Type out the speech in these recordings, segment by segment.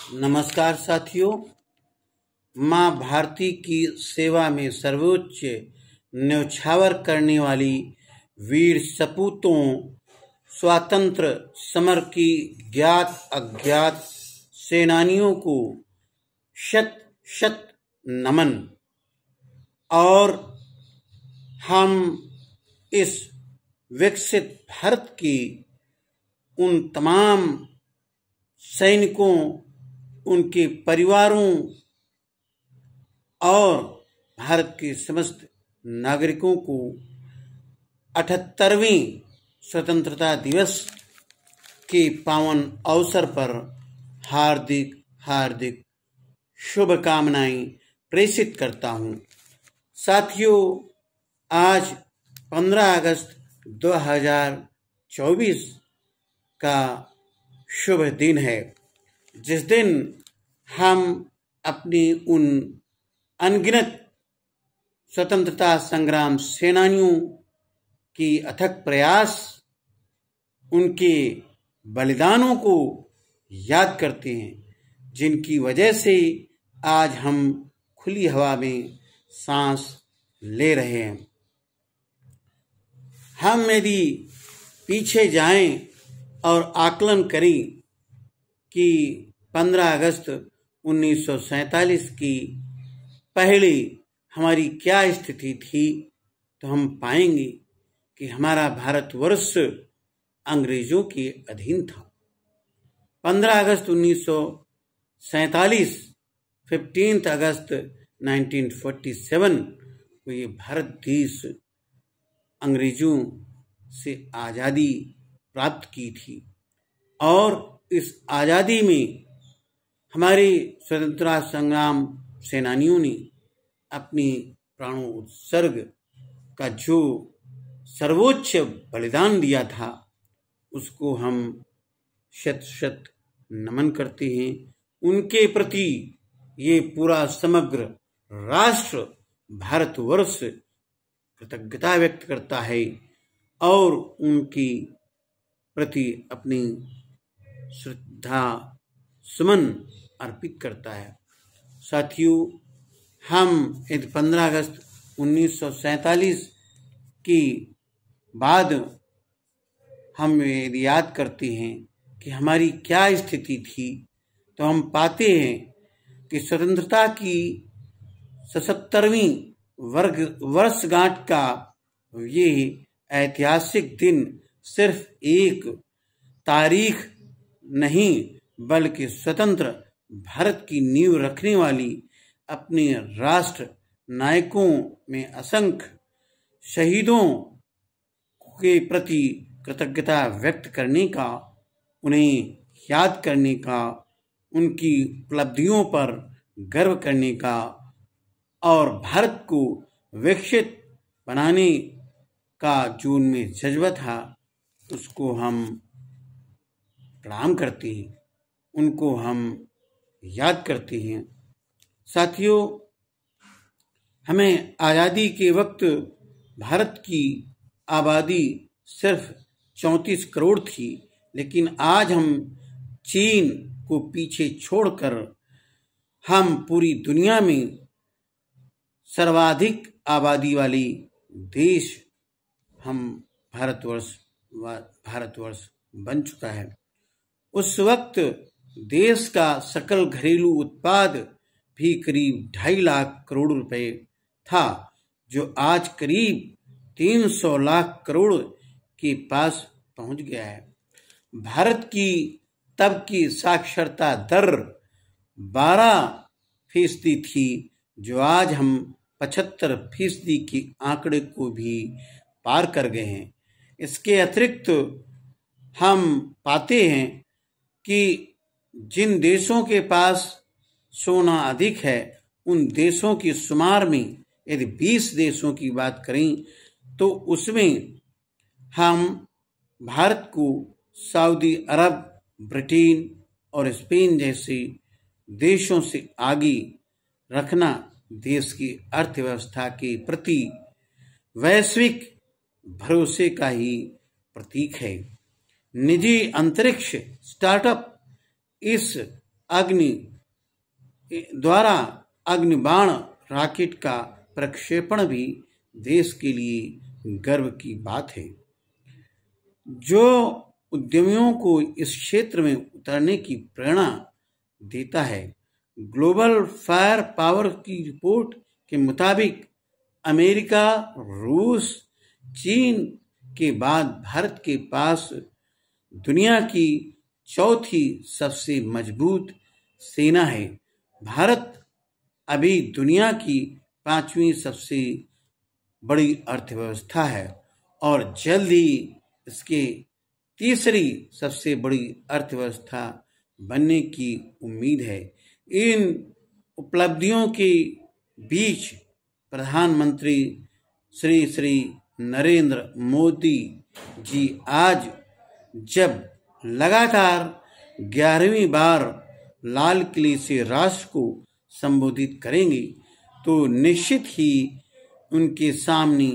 नमस्कार साथियों। माँ भारती की सेवा में सर्वोच्च न्यौछावर करने वाली वीर सपूतों, स्वातंत्र समर की ज्ञात अज्ञात सेनानियों को शत शत नमन। और हम इस विकसित भारत की उन तमाम सैनिकों, उनके परिवारों और भारत के समस्त नागरिकों को 78वें स्वतंत्रता दिवस के पावन अवसर पर हार्दिक हार्दिक शुभकामनाएं प्रेषित करता हूं। साथियों, आज 15 अगस्त 2024 का शुभ दिन है, जिस दिन हम अपनी उन अनगिनत स्वतंत्रता संग्राम सेनानियों की अथक प्रयास, उनके बलिदानों को याद करते हैं, जिनकी वजह से आज हम खुली हवा में सांस ले रहे हैं। हम यदि पीछे जाएं और आकलन करें कि 15 अगस्त 1947 की पहले हमारी क्या स्थिति थी, तो हम पाएंगे कि हमारा भारतवर्ष अंग्रेजों के अधीन था। 15 अगस्त 1947, 15 अगस्त 1947 को ये भारत देश अंग्रेजों से आज़ादी प्राप्त की थी। और इस आज़ादी में हमारे स्वतंत्रता संग्राम सेनानियों ने अपनी प्राणों उत्सर्ग का जो सर्वोच्च बलिदान दिया था, उसको हम शत शत नमन करते हैं। उनके प्रति ये पूरा समग्र राष्ट्र भारतवर्ष कृतज्ञता व्यक्त करता है और उनकी प्रति अपनी श्रद्धा सुमन अर्पित करता है। साथियों, हम यदि 15 अगस्त 1947 की बाद हम यदि याद करते हैं कि हमारी क्या स्थिति थी, तो हम पाते हैं कि स्वतंत्रता की 77वीं वर्षगांठ का ये ऐतिहासिक दिन सिर्फ एक तारीख नहीं, बल्कि स्वतंत्र भारत की नींव रखने वाली अपने राष्ट्र नायकों में असंख्य शहीदों के प्रति कृतज्ञता व्यक्त करने का, उन्हें याद करने का, उनकी उपलब्धियों पर गर्व करने का और भारत को विकसित बनाने का जो उनमें जज्बा था, उसको हम प्रणाम करते हैं, उनको हम याद करते हैं। साथियों, हमें आज़ादी के वक्त भारत की आबादी सिर्फ 34 करोड़ थी, लेकिन आज हम चीन को पीछे छोड़कर हम पूरी दुनिया में सर्वाधिक आबादी वाली देश हम भारतवर्ष बन चुका है। उस वक्त देश का सकल घरेलू उत्पाद भी करीब 2.5 लाख करोड़ रुपए था, जो आज करीब 300 लाख करोड़ के पास पहुंच गया है। भारत की तब की साक्षरता दर 12% थी, जो आज हम 75% के आंकड़े को भी पार कर गए हैं। इसके अतिरिक्त हम पाते हैं कि जिन देशों के पास सोना अधिक है, उन देशों की शुमार में यदि 20 देशों की बात करें, तो उसमें हम भारत को सऊदी अरब, ब्रिटेन और स्पेन जैसे देशों से आगे रखना देश की अर्थव्यवस्था के प्रति वैश्विक भरोसे का ही प्रतीक है। निजी अंतरिक्ष स्टार्टअप इस अग्नि द्वारा अग्निबाण रॉकेट का प्रक्षेपण भी देश के लिए गर्व की बात है, जो उद्यमियों को इस क्षेत्र में उतरने की प्रेरणा देता है। ग्लोबल फायर पावर की रिपोर्ट के मुताबिक अमेरिका, रूस, चीन के बाद भारत के पास दुनिया की चौथी सबसे मजबूत सेना है। भारत अभी दुनिया की 5वीं सबसे बड़ी अर्थव्यवस्था है और जल्द ही इसके तीसरी सबसे बड़ी अर्थव्यवस्था बनने की उम्मीद है। इन उपलब्धियों के बीच प्रधानमंत्री श्री नरेंद्र मोदी जी आज जब लगातार 11वीं बार लाल किले से राष्ट्र को संबोधित करेंगे, तो निश्चित ही उनके सामने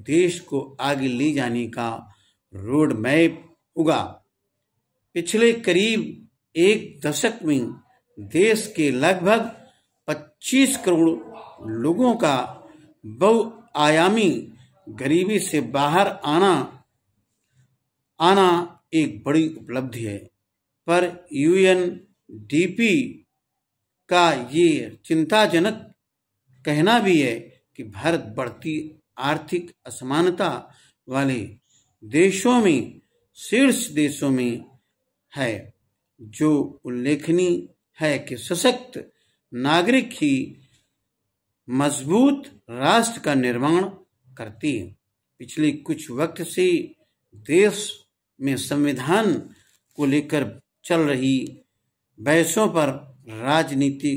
देश को आगे ले जाने का रोड मैप होगा। पिछले करीब एक दशक में देश के लगभग 25 करोड़ लोगों का बहुआयामी गरीबी से बाहर आना एक बड़ी उपलब्धि है, पर यूएनडीपी का ये चिंताजनक कहना भी है कि भारत बढ़ती आर्थिक असमानता वाले देशों में शीर्ष देशों में है, जो उल्लेखनीय है कि सशक्त नागरिक ही मजबूत राष्ट्र का निर्माण करती है। पिछले कुछ वक्त से देश में संविधान को लेकर चल रही बहसों पर राजनीति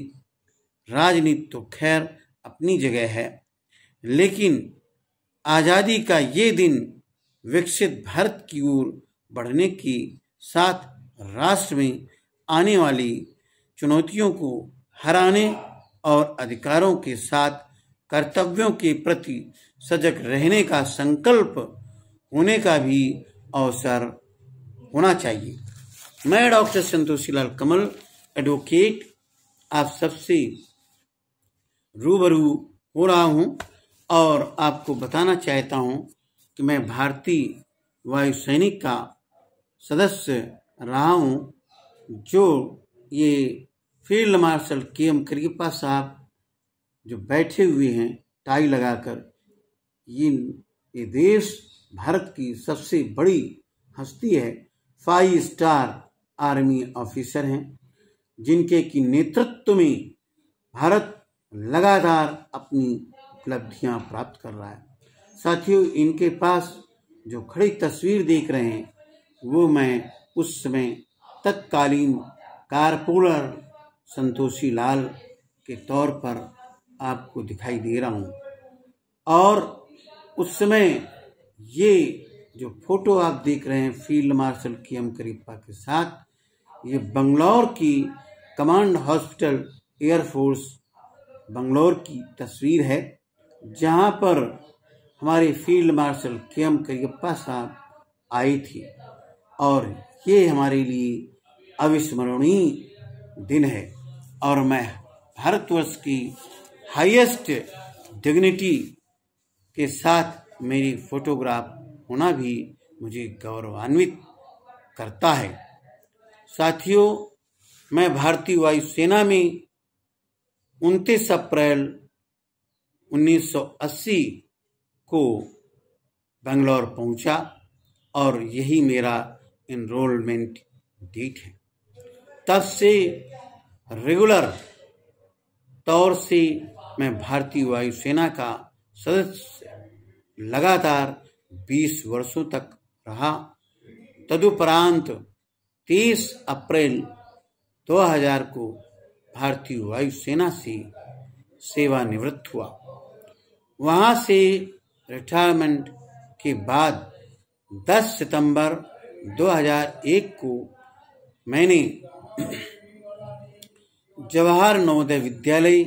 तो खैर अपनी जगह है, लेकिन आज़ादी का ये दिन विकसित भारत की ओर बढ़ने के साथ राष्ट्र में आने वाली चुनौतियों को हराने और अधिकारों के साथ कर्तव्यों के प्रति सजग रहने का संकल्प होने का भी अवसर होना चाहिए। मैं डॉक्टर संतोषी लाल कमल, एडवोकेट, आप सबसे रूबरू हो रहा हूं और आपको बताना चाहता हूं कि मैं भारतीय वायु सैनिक का सदस्य रहा हूं। जो ये फील्ड मार्शल के.एम. करियप्पा साहब जो बैठे हुए हैं टाई लगाकर, ये देश भारत की सबसे बड़ी हस्ती है, 5 स्टार आर्मी ऑफिसर हैं, जिनके की नेतृत्व में भारत लगातार अपनी उपलब्धियां प्राप्त कर रहा है। साथियों, इनके पास जो खड़ी तस्वीर देख रहे हैं, वो मैं उस समय तत्कालीन कारपोलर संतोषी लाल के तौर पर आपको दिखाई दे रहा हूँ। और उस समय ये जो फोटो आप देख रहे हैं फील्ड मार्शल के.एम. करियप्पा के साथ, ये बंगलौर की कमांड हॉस्पिटल एयरफोर्स बंगलौर की तस्वीर है, जहां पर हमारे फील्ड मार्शल के.एम. करियप्पा साहब आई थी। और ये हमारे लिए अविस्मरणीय दिन है और मैं भारतवर्ष की हाईएस्ट डिग्निटी के साथ मेरी फोटोग्राफ होना भी मुझे गौरवान्वित करता है। साथियों, मैं भारतीय वायुसेना में 29 अप्रैल 1980 को बेंगलोर पहुंचा और यही मेरा एनरोलमेंट डेट है। तब से रेगुलर तौर से मैं भारतीय वायुसेना का सदस्य लगातार 20 वर्षों तक रहा। तदुपरांत 30 अप्रैल 2000 को भारतीय वायुसेना से सेवानिवृत्त हुआ। वहां से रिटायरमेंट के बाद 10 सितंबर 2001 को मैंने जवाहर नवोदय विद्यालय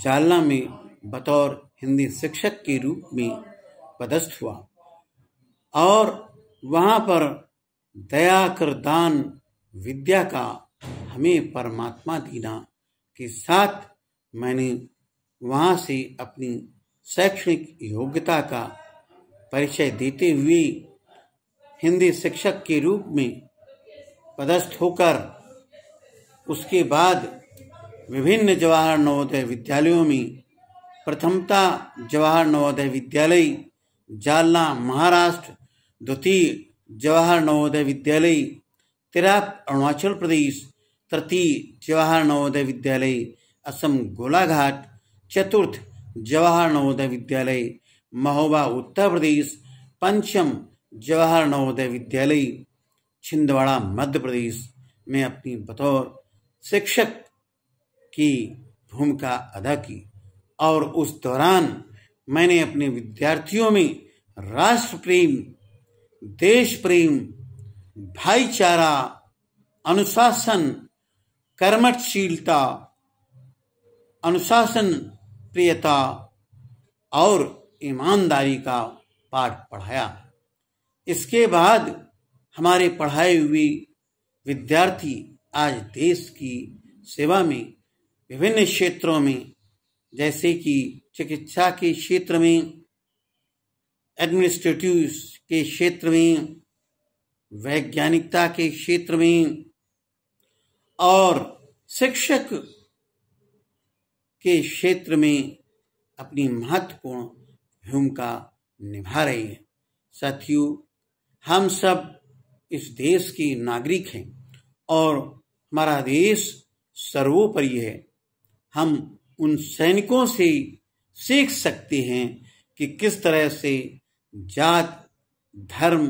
जालना में बतौर हिंदी शिक्षक के रूप में पदस्थ हुआ और वहां पर दया कर दान विद्या का हमें परमात्मा दीना के साथ मैंने वहाँ से अपनी शैक्षणिक योग्यता का परिचय देते हुए हिंदी शिक्षक के रूप में पदस्थ होकर उसके बाद विभिन्न जवाहर नवोदय विद्यालयों में प्रथमतः जवाहर नवोदय विद्यालय जालना महाराष्ट्र, द्वितीय जवाहर नवोदय विद्यालय तिराप अरुणाचल प्रदेश, तृतीय जवाहर नवोदय विद्यालय असम गोलाघाट, चतुर्थ जवाहर नवोदय विद्यालय महोबा उत्तर प्रदेश, पंचम जवाहर नवोदय विद्यालय छिंदवाड़ा मध्य प्रदेश में अपनी बतौर शिक्षक की भूमिका अदा की। और उस दौरान मैंने अपने विद्यार्थियों में राष्ट्र प्रेम, देश प्रेम, भाईचारा, अनुशासन, कर्मठशीलता, अनुशासन प्रियता और ईमानदारी का पाठ पढ़ाया। इसके बाद हमारे पढ़ाए हुए विद्यार्थी आज देश की सेवा में विभिन्न क्षेत्रों में, जैसे कि चिकित्सा के क्षेत्र में, एडमिनिस्ट्रेटिव के क्षेत्र में, वैज्ञानिकता के क्षेत्र में और शिक्षक के क्षेत्र में अपनी महत्वपूर्ण भूमिका निभा रही है। साथियों, हम सब इस देश के नागरिक हैं और हमारा देश सर्वोपरि है। हम उन सैनिकों से सीख सकते हैं कि किस तरह से जात, धर्म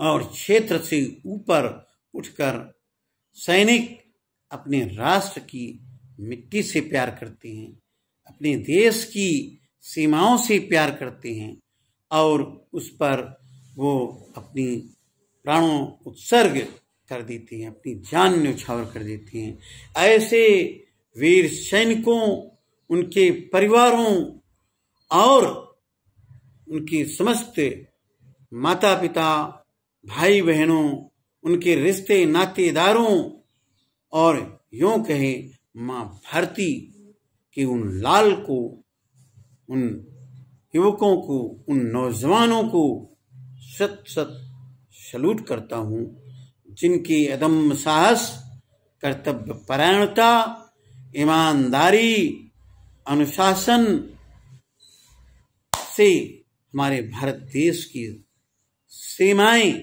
और क्षेत्र से ऊपर उठकर सैनिक अपने राष्ट्र की मिट्टी से प्यार करते हैं, अपने देश की सीमाओं से प्यार करते हैं और उस पर वो अपनी प्राणों उत्सर्ग कर देते हैं, अपनी जान न्यौछावर कर देते हैं। ऐसे वीर सैनिकों, उनके परिवारों और उनके समस्त माता पिता, भाई बहनों, उनके रिश्ते नातेदारों और यूं कहे माँ भारती के उन लाल को, उन युवकों को, उन नौजवानों को सत सत सलूट करता हूँ, जिनके अदम्य साहस, कर्तव्य परायणता, ईमानदारी, अनुशासन से हमारे भारत देश की सीमाएं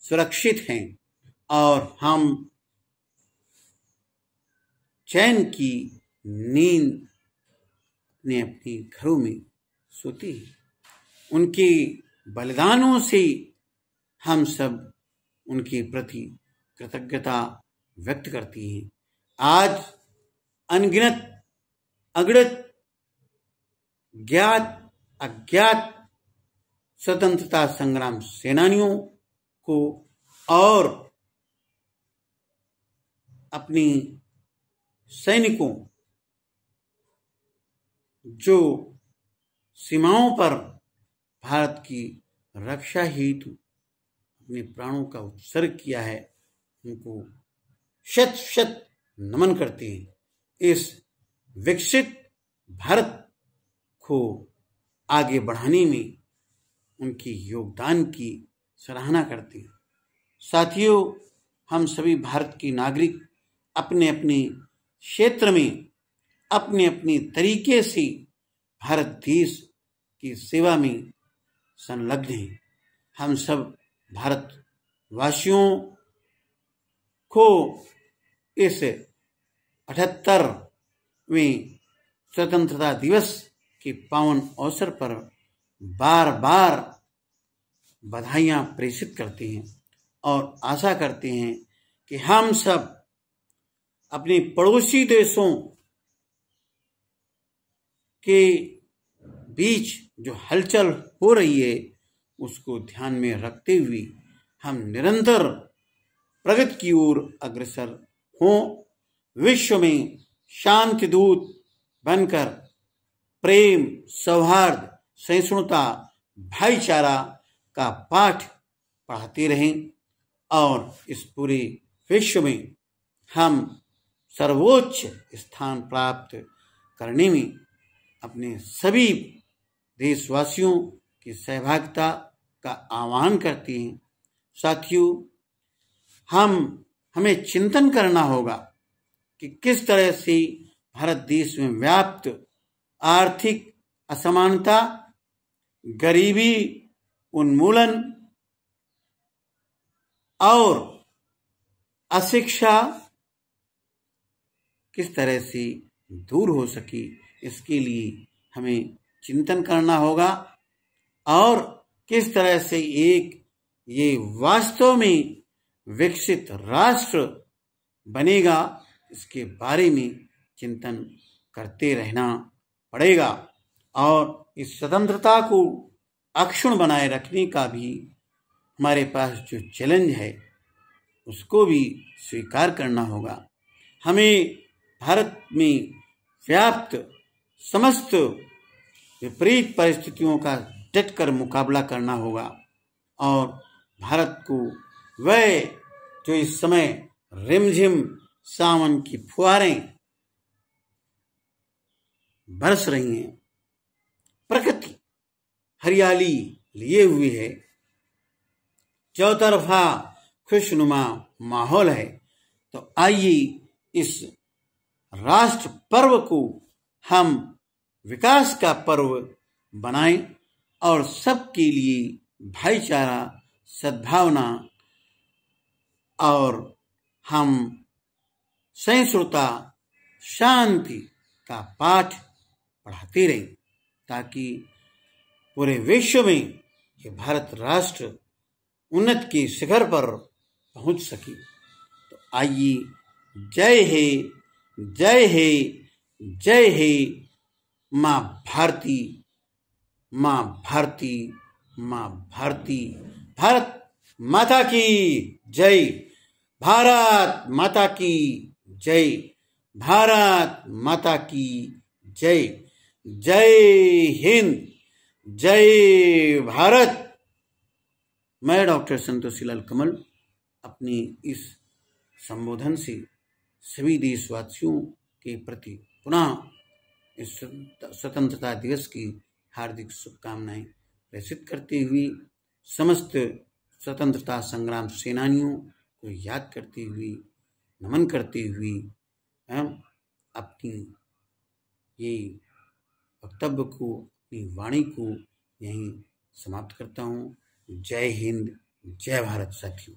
सुरक्षित हैं और हम चैन की नींद अपने अपने घरों में सोते हैं। उनके बलिदानों से हम सब उनके प्रति कृतज्ञता व्यक्त करते हैं। आज अनगिनत, अगणित, ज्ञात अज्ञात स्वतंत्रता संग्राम सेनानियों को और अपनी सैनिकों जो सीमाओं पर भारत की रक्षा हेतु अपने प्राणों का उत्सर्ग किया है, उनको शत शत नमन करते हैं। इस विकसित भारत को आगे बढ़ाने में उनके योगदान की सराहना करते हैं। साथियों, हम सभी भारत के नागरिक अपने अपने क्षेत्र में अपने अपने तरीके से भारत देश की सेवा में संलग्न हैं। हम सब भारतवासियों को इस 78वें स्वतंत्रता दिवस के पावन अवसर पर बार बार बधाइयाँ प्रेषित करते हैं और आशा करते हैं कि हम सब अपने पड़ोसी देशों के बीच जो हलचल हो रही है उसको ध्यान में रखते हुए हम निरंतर प्रगति की ओर अग्रसर हों, विश्व में शांति दूत बनकर प्रेम, सौहार्द, सहिष्णुता, भाईचारा का पाठ पढ़ाते रहें और इस पूरे विश्व में हम सर्वोच्च स्थान प्राप्त करने में अपने सभी देशवासियों की सहभागिता का आह्वान करते हैं। साथियों, हमें चिंतन करना होगा कि किस तरह से भारत देश में व्याप्त आर्थिक असमानता, गरीबी उन्मूलन और अशिक्षा किस तरह से दूर हो सके, इसके लिए हमें चिंतन करना होगा और किस तरह से ये वास्तव में विकसित राष्ट्र बनेगा, इसके बारे में चिंतन करते रहना पड़ेगा। और इस स्वतंत्रता को अक्षुण्ण बनाए रखने का भी हमारे पास जो चैलेंज है उसको भी स्वीकार करना होगा। हमें भारत में व्याप्त समस्त विपरीत परिस्थितियों का डटकर मुकाबला करना होगा और भारत को वह जो इस समय रिमझिम सावन की फुहारें बरस रही हैं, प्रकृति हरियाली लिए हुए है, चौतरफा खुशनुमा माहौल है, तो आइए इस राष्ट्र पर्व को हम विकास का पर्व बनाएं और सबके लिए भाईचारा, सद्भावना और हम सहिष्णुता, शांति का पाठ पढ़ाते रहें ताकि पूरे विश्व में ये भारत राष्ट्र उन्नति के शिखर पर पहुंच सके। तो आइए, जय है, जय है, जय है माँ भारती, माँ भारती, माँ भारती। भारत माता की जय, भारत माता की जय, भारत माता की जय। जय हिंद, जय भारत। मैं डॉक्टर संतोषीलाल कमल अपनी इस संबोधन से सभी देशवासियों के प्रति पुनः इस स्वतंत्रता दिवस की हार्दिक शुभकामनाएं प्रेषित करते हुए समस्त स्वतंत्रता संग्राम सेनानियों को याद करते हुए, नमन करते हुए हम अपनी ये वक्तव्य को, अपनी वाणी को यहीं समाप्त करता हूँ। जय हिंद, जय भारत साथियों।